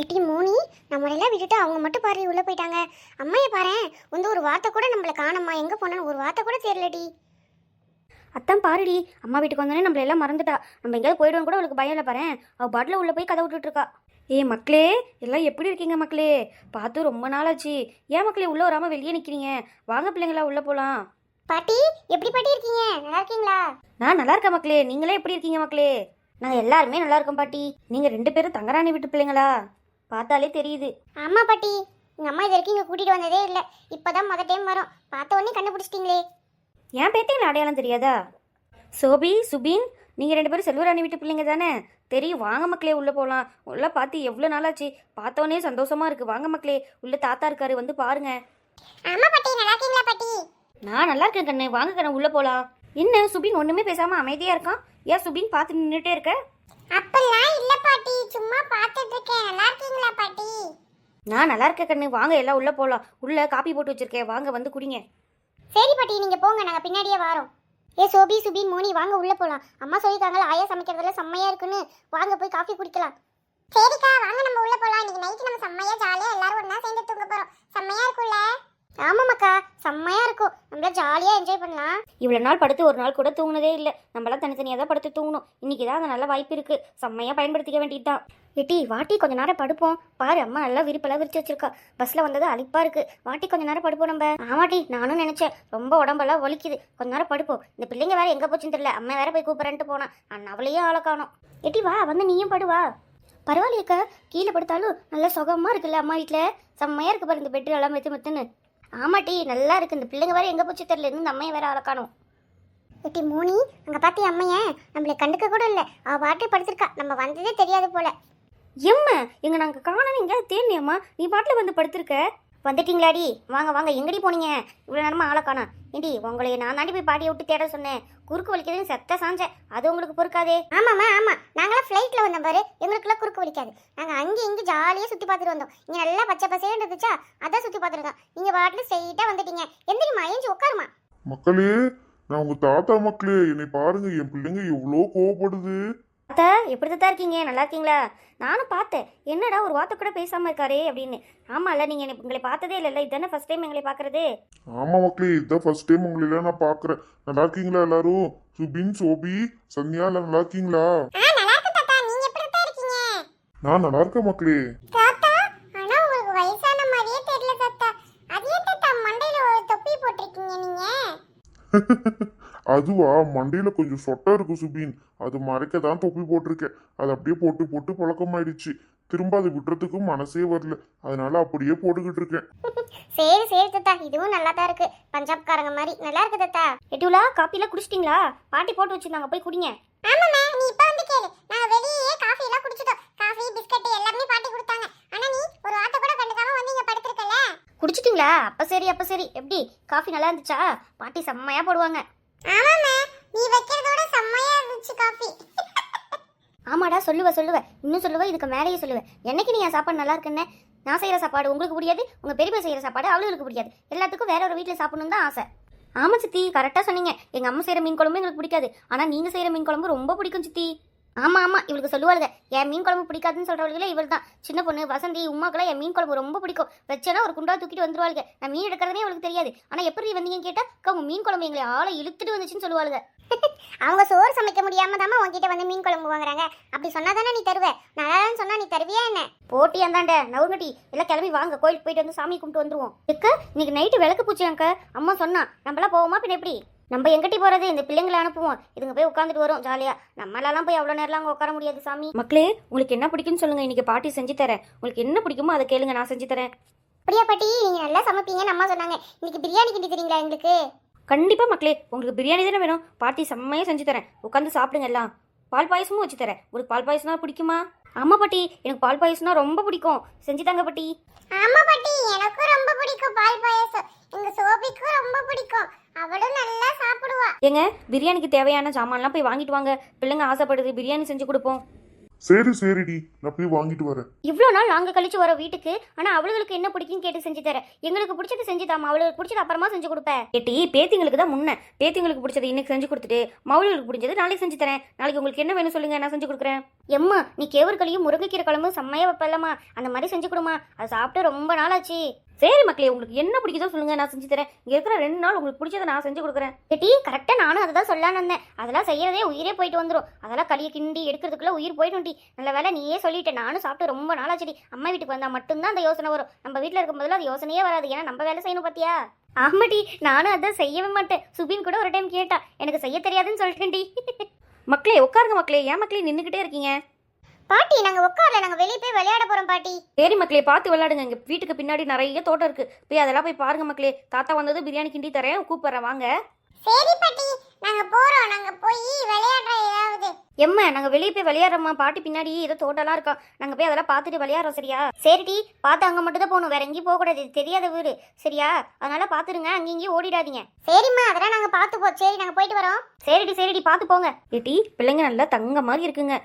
எட்டி மோனி, நம்மளெல்லாம் விட்டுட்டு அவங்க மட்டும் பாரு உள்ள போயிட்டாங்க. அம்மையை பாரு, வந்து ஒரு வார்த்தை கூட நம்மள காணோம்மா, எங்க போனான்னு ஒரு வார்த்தை கூட தெரியலடி. அத்தான் பாருடி, அம்மா வீட்டுக்கு வந்தோடனே நம்மள எல்லாம் மறந்துட்டா. நம்ம எங்கேயாவது போயிடுவோம் கூட அவளுக்கு பயம் இல்லை பாரு. அவள் பாட்டில் உள்ளே போய் கதை விட்டுட்டு இருக்கா. ஏ மக்களே, எல்லாம் எப்படி இருக்கீங்க மக்களே? பார்த்து ரொம்ப நாளாச்சு. ஏன் மக்களே உள்ளே வராமல் வெளியே நிற்கிறீங்க? வாங்க பிள்ளைங்களா உள்ளே போகலாம். பாட்டி, எப்படி பாட்டி இருக்கீங்க? நல்லா இருக்கீங்களா? நான் நல்லா இருக்கேன் மக்களே. நீங்களே எப்படி இருக்கீங்க மக்களே? நாங்கள் எல்லாருமே நல்லா இருக்கோம் பாட்டி. நீங்கள் 2 பேரும் தங்கராணி வீட்டு பிள்ளைங்களா? பார்த்தாலே தெரியுது. ஆமா பாட்டி, எங்க அம்மா இது வரைக்கும் இங்க கூட்டிட்டு வந்ததே இல்லை. இப்பதான் முத டைம் வரோம். பார்த்த உடனே கண்டுபிடிச்சிட்டீங்களே. ஏன் பேத்தைங்களா அடையாளம் தெரியாதா? சோபி, சுபின், நீங்கள் 2 பேரும் செல்வராணி வீட்டு பிள்ளைங்க தானே? தெரியும். வாங்க மக்களே உள்ளே போகலாம். உள்ளே பார்த்து எவ்வளோ நாளாச்சு. பார்த்தோன்னே சந்தோஷமா இருக்குது. வாங்க மக்களே, உள்ளே தாத்தா இருக்காரு, வந்து பாருங்க. ஆமா பாட்டி, நல்லா இருக்கீங்களா பாட்டி? நான் நல்லா இருக்கேன் கண்ணு. வாங்க கண்ணு உள்ளே போகலாம். என்ன சுபின் ஒன்றுமே பேசாமல் அமைதியாக இருக்கான்? ஏன் சுபின் பார்த்து நின்றுட்டே இருக்க? அப்பெல்லாம் இல்ல பாட்டி, சும்மா பார்த்துட்டு இருக்கேன். நல்லா இருக்கீங்களா பாட்டி? நான் நல்லா இருக்கேன் கண்ணு. வாங்க எல்லாம் உள்ளே போகலாம். உள்ளே காப்பி போட்டு வச்சிருக்கேன், வாங்க வந்து குடிங்க. சரி பாட்டி, நீங்க போங்க, நாங்க பின்னாடியே வரோம். ஏ சோபி, சுபின், மோனி, வாங்க உள்ள போலாம். அம்மா சொல்லிட்டாங்களா ஆயா சமைக்கிறதுல செம்மையா இருக்குன்னு. வாங்க போய் காஃபி குடிக்கலாம். சரிக்கா, வாங்க நம்ம உள்ள போலாம். இன்னைக்கு நைட் நம்ம செம்மையா ஜாலியா எல்லாரும் ஒண்ணா சேர்ந்து தூங்க போறோம். செம்மையா இருக்கும்ல? ஆமாமாக்கா, செம்மையா இருக்கும். நம்மள ஜாலியா என்ஜாய் பண்ணலாம். இவ்வளோ நாள் படுத்து ஒரு நாள் கூட தூங்கினதே இல்லை. நம்மளாம் தனித்தனியாக தான் படுத்து தூங்கணும். இன்னைக்கு தான் அந்த நல்ல வாய்ப்பு இருக்குது. செம்மையாக பயன்படுத்திக்க வேண்டியது தான். எட்டி வாட்டி கொஞ்ச நேரம் படுப்போம். பாரு அம்மா நல்லா விரிப்பெல்லாம் விரிச்சு வச்சிருக்கா. பஸ்ஸில் வந்தது அழிப்பா இருக்கு. வாட்டி கொஞ்ச நேரம் படுப்போம் நம்ம. ஆமாட்டி, நானும் நினச்சேன். ரொம்ப உடம்பெல்லாம் வலிக்குது. கொஞ்ச நேரம் படுப்போம். இந்த பிள்ளைங்க வேற எங்கே போச்சுன்னு தெரியல. அம்மா வேற போய் கூப்பிட்றேன்ட்டு போனான். அவளையும் ஆளை காணோம். எட்டி வா, வந்து நீயும் படுவா. பரவாயில்லையக்கா, கீழே படுத்தாலும் நல்லா சுகமாக இருக்குல்ல அம்மா வீட்டில். செம்மையாக இருக்கு பாரு இந்த பெட்ரு எல்லாம் மெத்து மெத்துன்னு. ஆமாட்டி, நல்லா இருக்கு. இந்த பிள்ளைங்க வேற எங்கே போச்சு தெரியல. இந்த அம்மையை வேற ஆளை காணோம். எட்டி மோனி, அங்க பாத்தி அம்மைய நம்மள கண்டுக்க கூட இல்ல. அவ பாட்டு படுத்திருக்கா. நம்ம வந்ததே தெரியாது போல. எம்மா, எங்க நாங்கள் காணணும் எங்கேயாவது தேடினியம்மா? நீ பாட்டில் வந்து படுத்திருக்க. வந்துட்டீங்களாடி? வாங்க வாங்க. எங்கடி போனீங்க? இவ்வளோ நேரமா ஆளை காணா. ஏண்டி, உங்களை நான் தாண்டி போய் பாட்டியை விட்டு தேட சொன்னேன். குறுக்கு வலிக்குதுன்னு செத்த சாஞ்சேன். அது உங்களுக்கு பொறுக்காதே? ஆமாம்மா, ஆமா, நாங்களாம் ஃப்ளைட்ல வந்தோம் பாரு. எங்களுக்குலாம் குறுக்கு வலிக்காது. நாங்க அங்கே இங்கே ஜாலியாக சுற்றி பார்த்துட்டு வந்தோம். இங்கே நல்லா பச்சை பசேன்னு இருந்துச்சா, அதான் சுற்றி பார்த்துருக்கோம். நீங்கள் பாட்டில் ஸ்ட்ரெயிட்டாக வந்துட்டீங்க. எந்திரிமா, ஏஞ்சி உட்காருமா. மக்களே, நான் உங்க தாத்தா மக்களே. என்னை பாருங்க, என் பிள்ளைங்க எவ்வளோ கோவப்படுது. அத்தா, எப்படி தான் இருக்கீங்க? நல்லா இருக்கீங்களா? நானும் பார்த்தேன். என்னடா ஒரு வார்த்தை கூட பேசாமல் இருக்காரே அப்படின்னு. ஆமாம்ல, நீங்கள் எங்களை பார்த்ததே இல்லைல்ல. இதுதானே ஃபர்ஸ்ட் டைம் எங்களை பார்க்குறது? ஆமா மக்களே, இதுதான் ஃபர்ஸ்ட் டைம் உங்களெல்லாம் நான் பாக்குறேன். நல்லா இருக்கீங்களா எல்லாரும்? சுபின், சோபி, சன்யா எல்லாம் நல்லா இருக்கீங்களா? நல்லா இருக்கு தாத்தா. நீங்க எப்படி தான் இருக்கீங்க? நான் நல்லா இருக்கேன் மக்களே. தாத்தா, ஆனா உங்களுக்கு வயசான மாதிரியே தெரியல தாத்தா. அதே தாத்தா மண்டையில ஒரு தொப்பி போட்டிருக்கீங்க நீங்க. அதுவா, மண்டையில கொஞ்சம் சொட்டை இருக்கு சுபின். அது மறைக்க தான் தொப்பி போட்டிருக்கேன். அது அப்படியே போட்டு போட்டு பழக்கமாயிடுச்சு. திரும்ப அது விட்டுறதுக்கும் மனசே வரல. அதனால அப்படியே போட்டுக்கிட்டு இருக்கேன். சரி சரி தாத்தா, இதுவும் நல்லா தான் இருக்கு. பஞ்சாப்காரங்க மாதிரி நல்லா இருக்கு தாத்தா. எட்டுலா, காப்பிலாம் குடிச்சிட்டிங்களா? பாட்டி போட்டு வச்சுருந்தாங்க, போய் குடிங்க. ஆமாம்மா, நீ இப்ப வந்து கேளு. நாங்க வெளியே காஃபி எல்லாம் குடிச்சிட்டோம். காஃபி, பிஸ்கட் எல்லாமே பாட்டி கொடுத்தாங்க. ஆனா நீ ஒரு வார்த்தை கூட கண்டுக்காம வந்து இங்க படுத்துருக்கல. குடிச்சிட்டிங்களா? அப்போ சரி அப்போ சரி. எப்படி காஃபி நல்லா இருந்துச்சா? பாட்டி செம்மையாக போடுவாங்க. ஆமாம்மா, நீ வைக்கிறதோட செம்மையா இருந்துச்சு காஃபி. ஆமாடா, சொல்லுவேன். இன்னும் சொல்லுவேன், இதுக்கு மேலேயே சொல்லுவேன். என்னைக்கு நீ என் சாப்பாடு நல்லா இருக்குன்னு? நான் செய்கிற சாப்பாடு உங்களுக்கு பிடிக்காது, உங்கள் பெரியப்பா செய்கிற சாப்பாடு அவளுக்கு பிடிக்காது. எல்லாத்துக்கும் வேற ஒரு வீட்டில் சாப்பிடணும் தான் ஆசை. ஆமாம் சித்தி, கரெக்டாக சொன்னீங்க. எங்கள் அம்மா செய்கிற மீன் குழம்பு எங்களுக்கு பிடிக்காது. ஆனால் நீங்கள் செய்கிற மீன் குழம்பு ரொம்ப பிடிக்கும் சித்தி. ஆமாம், இவளுக்கு சொல்லுவாளுங்க. என் மீன் குழம்பு பிடிக்காதுன்னு சொல்கிறவங்களே இவள் தான். சின்ன பொண்ணு வசந்தி, உமாக்கெல்லாம் என் மீன் குழம்பு ரொம்ப பிடிக்கும். வச்சேன்னா ஒரு குண்டா தூக்கிட்டு வந்துருவாளுங்க. நான் மீன் எடுக்கிறதே அவளுக்கு தெரியாது. ஆனால் எப்படி வந்தீங்கன்னு கேட்டால் உங்கள் மீன் குழம்பு எங்களை ஆளை இழுத்துட்டு வந்துச்சுன்னு சொல்லுவாளுங்க. அவங்க சோறு சமைக்க முடியாம தாமா உன்கிட்ட வந்து மீன் குழம்பு வாங்குறாங்க. அப்படி சொன்னா தானே நீ தருவ. நல்லான்னு சொன்னா நீ தருவியா என்ன? போட்டி அந்தாண்ட நவுங்கட்டி எல்லாம் கிளம்பி வாங்க. கோயிலுக்கு போயிட்டு வந்து சாமி கும்பிட்டு வந்துருவோம். இன்னைக்கு நைட்டு விளக்கு பூச்சி அங்க அம்மா சொன்னா. நம்மளாம் போவோமா? பின்ன எப்படி? நம்ம எங்கட்டி போறது? இந்த பிள்ளைங்களை அனுப்புவோம். இதுங்க போய் உட்காந்துட்டு வரும் ஜாலியா. நம்மளாலாம் போய் அவ்வளோ நேரம் அங்கே உட்கார முடியாது சாமி. மக்களே, உங்களுக்கு என்ன பிடிக்குன்னு சொல்லுங்க. இன்னைக்கு பாட்டி செஞ்சு தரேன். உங்களுக்கு என்ன பிடிக்குமோ அதை கேளுங்க, நான் செஞ்சு தரேன். அப்படியா பாட்டி? நீங்க நல்லா சமைப்பீங்கன்னு அம்மா சொன்னாங்க. இன்னைக்கு பிரியாணி கிண்டி தரீங்களா எங்களுக்கு? கண்டிப்பா மக்களே, உங்களுக்கு பிரியாணி தானே வேணும். பாட்டி செம்மையாக செஞ்சு தரேன். உட்காந்து சாப்பிடுங்க எல்லாம். பால் பாயசமும் வச்சு தரேன். உங்களுக்கு பால் பாயசம்னா பிடிக்குமா? ஆமா பாட்டி, எனக்கு பால் பாயசம்னா ரொம்ப பிடிக்கும். செஞ்சு தாங்க பாட்டி. ஆமா பாட்டி, எனக்கும் ரொம்ப பிடிக்கும் பால் பாயசம். எங்க சோபிக்கும் ரொம்ப பிடிக்கும். அவளும் நல்லா சாப்பிடுவா. ஏங்க, பிரியாணிக்கு தேவையான சாமான்லாம் போய் வாங்கிட்டு வாங்க. பிள்ளைங்க ஆசைப்படுது, பிரியாணி செஞ்சு கொடுப்போம். சரி சரிடி, நான் போய் வாங்கிட்டு வரேன். இவ்வளோ நாள் நாங்கள் கழிச்சு வர வீட்டுக்கு ஆனால் அவளுக்கு என்ன பிடிக்கும் கேட்டு செஞ்சு தரேன். எங்களுக்கு பிடிச்சது செஞ்சு தாமா, அவளுக்கு பிடிச்சது அப்புறமா செஞ்சு கொடுப்பேன். ஏட்டி பேத்திங்களுக்கு தான் முன்ன, பேத்திங்களுக்கு பிடிச்சது இன்னைக்கு செஞ்சு கொடுத்துட்டு மவுளுக்கு பிடிச்சது நாளைக்கு செஞ்சு தரேன். நாளைக்கு உங்களுக்கு என்ன வேணும் சொல்லுங்க, நான் செஞ்சு கொடுக்குறேன். எம்மா நீ கேவர்களையும் முருங்கைக்கீரை குழம்பு செம்மையா வைப்பல்லம்மா, அந்த மாதிரி செஞ்சு கொடுமா. அதை சாப்பிட்டு ரொம்ப நாள் ஆச்சு. சரி மக்களே, உங்களுக்கு என்ன பிடிக்குதோ சொல்லுங்க, நான் செஞ்சு தரேன். இங்க இருக்கிற 2 நாள் உங்களுக்கு பிடிச்சதை நான் செஞ்சு கொடுக்குறேன். ஏட்டி கரெக்டா நானும் அதை தான் சொல்லலான்னு வந்தேன். அதெல்லாம் செய்யறதே உயிரே போயிட்டு வந்துடும். அதெல்லாம் களியை கிண்டி எடுக்கிறதுக்குள்ள உயிர் போயிட்டு. நல்ல வேலை நீயே சொல்லிட்டு, நானும் சாப்பிட்டு ரொம்ப நாள் ஆச்சுடி. அம்மா வீட்டுக்கு வந்தா மட்டும்தான் அந்த யோசனை வரும். நம்ம வீட்டில் இருக்கும் போதுல அது யோசனையே வராது. ஏன்னா நம்ம வேலை செய்யணும் பாத்தியா. ஆமாட்டி, நானும் அதான் செய்யவே மாட்டேன். சுபின் கூட ஒரு டைம் கேட்டா, எனக்கு செய்ய தெரியாதுன்னு சொல்லிட்டேன்டி. மக்களே உட்காருங்க மக்களே, ஏன் மக்களே நின்றுக்கிட்டே இருக்கீங்க? பாட்டி நாங்க உட்காரல, நாங்க வெளியே போய் விளையாட போறோம் பாட்டி. சரி மக்களே, பார்த்து விளையாடுங்க. எங்க வீட்டுக்கு பின்னாடி நிறைய தோட்டம் இருக்கு, போய் அதெல்லாம் போய் பாருங்க மக்களே. தாத்தா வந்தது பிரியாணி கிண்டி தரேன், கூப்பிடுறேன் வாங்க. சரி பாட்டி, நாங்க போறோம். நாங்க போய் விளையாடுறோம் ஏதாவது. எம்மா நாங்க வெளியே போய் விளையாடுறோம்மா. பாட்டி பின்னாடி ஏதோ தோட்டம்லாம் இருக்கா, நாங்க போய் அதெல்லாம் பார்த்துட்டு விளையாடுறோம். சரியா? சரிடி, பார்த்து அங்க மட்டும் தான் போகணும், வேற எங்கேயும் போக கூடாது. தெரியாத வீடு சரியா? அதனால பாத்துருங்க, அங்கேயும் இங்கேயும் ஓடிடாதீங்க. சரிம்மா, அதெல்லாம் நாங்க பார்த்துப்போம். சரி நாங்க போயிட்டு வரோம். சரிடி பார்த்து போங்க. ஏட்டி பிள்ளைங்க நல்லா தங்க மாதிரி இருக்குங்க.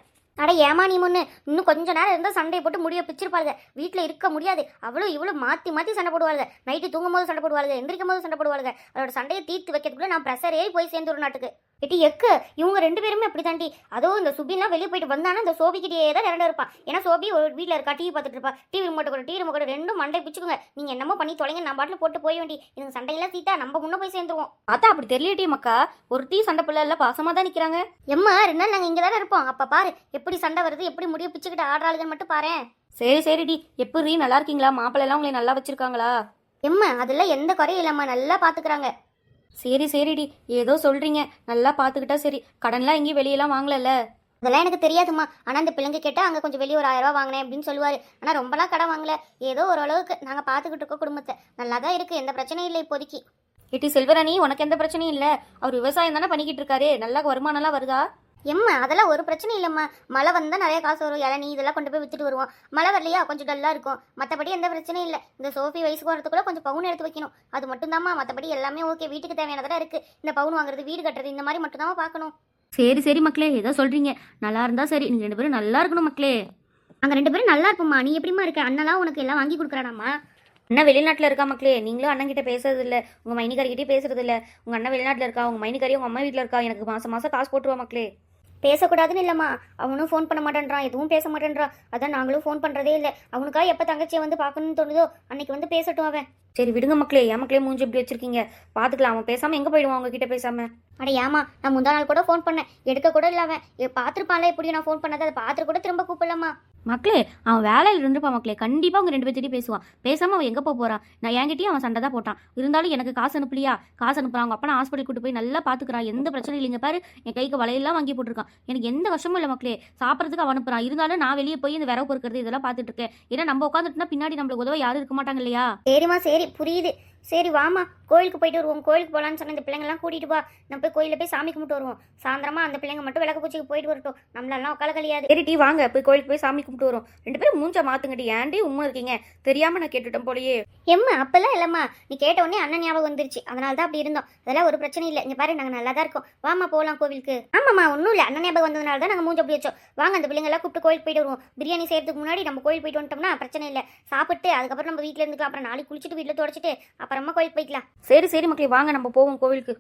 அட ஏமா நீ முன்னு இன்னும் கொஞ்ச நேரம் இருந்தால் சண்டையை போட்டு முடிய பிச்சிருப்பாளுங்க. வீட்டில் இருக்க முடியாது. அவ்வளோ இவ்வளோ மாற்றி சண்டை போடுவாளுங்க. நைட்டு தூங்கும் போது சண்டை போடுவாளுங்க, எந்திரிக்கும் போது சண்டை போடுவாளுங்க. அதோட சண்டையை தீர்த்து வைக்கிறதுக்குள்ள நான் ப்ரெஷரே போய் சேர்ந்து ஒரு நாட்டுக்கு. எட்டி எக்கு இவங்க 2 பேருமே அப்படி தாண்டி. அதுவும் இந்த சுபின்லாம் வெளியே போயிட்டு வந்தானா இந்த சோபிக்கிட்டே தான் இரண்டு இருப்பான். ஏன்னா சோபி ஒரு வீட்டில் இருக்கா, டிவி பார்த்துட்டு இருப்பா. டிவி ரிமோட் கூட 2 மண்டை பிச்சுக்குங்க. நீங்க என்னமோ பண்ணி தொலைங்க, நான் பாட்டில் போட்டு போய் வேண்டி. இந்த சண்டையெல்லாம் தீத்தா நம்ம முன்ன போய் சேர்ந்துருவோம். அதான் அப்படி தெரியலட்டி மக்கா, ஒரு டீ சண்டை பிள்ளை எல்லாம் பாசமா தான் நிக்கிறாங்க. எம்மா 2 நாள் நாங்கள் இங்கே தானே இருப்போம். அப்ப பாரு எப்படி சண்டை வருது, எப்படி முடிய பிச்சுக்கிட்டு ஆடுறாளுன்னு மட்டும் பாரு. சரிடி, எப்படி நல்லா இருக்கீங்களா? மாப்பிள்ளை எல்லாம் உங்களை நல்லா வச்சிருக்காங்களா? எம்மா அதெல்லாம் எந்த குறையும் இல்லம்மா, நல்லா பாத்துக்கிறாங்க. சரிடி, ஏதோ சொல்றீங்க, நல்லா பாத்துக்கிட்டா சரி. கடன்லாம் எங்கேயும் வெளியெல்லாம் வாங்கலல்ல? அதெல்லாம் எனக்கு தெரியாதுமா. ஆனால் அந்த பிள்ளைங்க கேட்டால் அங்கே கொஞ்சம் வெளியே ஒரு 1000 ரூபா வாங்கினேன் அப்படின்னு சொல்லுவார். ஆனால் ரொம்பலாம் கடன் வாங்கல, ஏதோ ஓரளவுக்கு நாங்கள் பார்த்துக்கிட்டு இருக்கோம். குடும்பத்தை நல்லா தான் இருக்குது, எந்த பிரச்சனையும் இல்லை இப்போதைக்கு. ஏட்டி செல்வராணி, உனக்கு எந்த பிரச்சனையும் இல்லை? அவர் விவசாயம் தானே பண்ணிக்கிட்டு இருக்காரு, நல்லா வருமானம்லாம் வருதா? எம்மா அதெல்லாம் ஒரு பிரச்சனை இல்லைம்மா. மழை வந்தால் நிறைய காசு வரும், இளநீ இதெல்லாம் கொண்டு போய் விற்றுட்டு வருவோம். மழை வரலையா கொஞ்சம் டல்லாக இருக்கும், மற்றபடி எந்த பிரச்சனையும் இல்லை. இந்த சோஃபி வயசுக்கு வரதுக்குள்ள கொஞ்சம் பவுன் எடுத்து வைக்கணும், அது மட்டும்தாம்மா. மற்றபடி எல்லாமே ஓகே, வீட்டுக்கு தேவையானதெல்லாம் இருக்குது. இந்த பவுன் வாங்குறது, வீடு கட்டுறது, இந்த மாதிரி மட்டும்தாம்மா பார்க்கணும். சரி மக்களே, ஏதோ சொல்கிறீங்க, நல்லா இருந்தால் சரி. நீங்கள் 2 பேரும் நல்லா இருக்கணும் மக்களே. நாங்கள் 2 பேரும் நல்லா இருப்போம்மா. நீ எப்படிமா இருக்க? அண்ணெல்லாம் உனக்கு எல்லாம் வாங்கி கொடுக்குறானாம்மா? அண்ணன் வெளிநாட்டில் இருக்கா மக்களே. நீங்களும் அண்ணன் கிட்ட பேசுறது இல்லை, உங்கள் மைனிக்காரிக்கிட்டே பேசுறது இல்லை. உங்கள் அண்ணன் வெளிநாட்டில் இருக்கா, உங்கள் மைனிக்காரி உங்கள் அம்மா வீட்டில் இருக்கா. எனக்கு மாதம் காசு போட்டுருவா மக்களே. பேசக்கூடாதுன்னு இல்லைம்மா, அவனும் ஃபோன் பண்ண மாட்டேன்றான், எதுவும் பேச மாட்டேன்றான். அதான் நாங்களும் ஃபோன் பண்ணுறதே இல்லை. அவனுக்கா எப்போ தங்கச்சியை வந்து பார்க்கணும்னு தோணுதோ அன்னைக்கு வந்து பேசட்டும் அவன். சரி விடுங்க மக்களே, என் மக்களே மூஞ்சி இப்படி வச்சிருக்கீங்க, பார்த்துக்கலாம். அவன் பேசாமல் எங்கே போயிடுவான் உங்ககிட்ட பேசாமல்? அட ஏமா, நான் முந்தா நாள் கூட ஃபோன் பண்ணேன், எடுக்க கூட இல்லை அவன். பார்த்துருப்பான்ல எப்படியும் நான் ஃபோன் பண்ணதை, அதை பார்த்துட்டு கூட திரும்ப கூப்பிடலாமா? மக்களே அவன் வேலையில் இருந்துருப்பான் மக்களே, கண்டிப்பாக அவங்க 2 பேர்த்திட்டையும் பேசுவான். பேசாமல் அவன் எங்கே போகிறான்? நான் என்கிட்டயும் அவன் சண்டை தான் போட்டான். இருந்தாலும் எனக்கு காசு அனுப்பலையா, காசு அனுப்புறான். அவங்க அப்பா நான் ஹாஸ்பிட்டல் கூட்டு போய் நல்லா பார்த்துக்கிறான், எந்த பிரச்சனையும் இல்லைங்க. பாரு என் கைக்கு வலையெல்லாம் வாங்கி போட்டிருக்கான், எனக்கு எந்த கஷ்டமும் இல்லை மக்களே. சாப்பிட்றதுக்கு அவன் அனுப்புறான். இருந்தாலும் நான் வெளியே போய் இந்த விரவு பொறுக்கிறது இதெல்லாம் பார்த்துட்டு இருக்கேன். ஏன்னா நம்ம உட்காந்துட்டுனா பின்னாடி நம்மளுக்கு உதவ யாரும் இருக்க மாட்டாங்க இல்லையா? சரிம்மா சரி புரியுது. சரி வாமா, கோயிலுக்கு போயிட்டு வருவோம். கோயிலுக்கு போகலான்னு சொன்ன இந்த பிள்ளைங்கள்லாம் கூட்டிட்டு வா, நம்ம போய் கோயிலில் போய் சாமி கும்பிட்டு வருவோம். சாயந்தரமா அந்த பிள்ளைங்க மட்டும் விளக்கு பூச்சிக்கு போயிட்டு வரட்டும், நம்மளெல்லாம் உட்கால கழியாது. சரி டீ வாங்க, போய் கோயிலுக்கு போய் சாமி கும்பிட்டு வரும். 2 பேரும் மூஞ்சா மாத்துங்கடி, ஏன்டி உண்மை இருக்கீங்க? தெரியாம நான் கேட்டுட்டேன் போலயே. எம்மா அப்பெல்லாம் இல்லம்மா, நீ கேட்ட உடனே அண்ணன் ஞாபகம் வந்துருச்சு, அதனால தான் அப்படி இருந்தோம். அதெல்லாம் ஒரு பிரச்சனை இல்லை. இங்க பாரு நாங்கள் நல்லா தான் இருக்கோம், வாமா போகலாம் கோவிலுக்கு. ஆமாம்மா ஒன்றும் இல்லை, அண்ணன் ஞாபகம் வந்ததுனால தான் நாங்கள் மூஞ்ச அப்படி வச்சோம். வாங்க அந்த பிள்ளைங்க எல்லாம் கூப்பிட்டு கோயிலுக்கு போயிட்டு வருவோம். பிரியாணி செய்யறதுக்கு முன்னாடி நம்ம கோயில் போயிட்டு வந்துட்டோம்னா பிரச்சனை இல்லை. சாப்பிட்டு அதுக்கப்புறம் நம்ம வீட்டில் இருந்துக்கலாம். அப்புறம் நாளைக்கு குளிச்சுட்டு வீட்டில் தொடச்சிட்டு அப்புறமா கோயிலுக்கு போய்க்கலாம். சரி மக்களே வாங்க நம்ம போவோம் கோவிலுக்கு.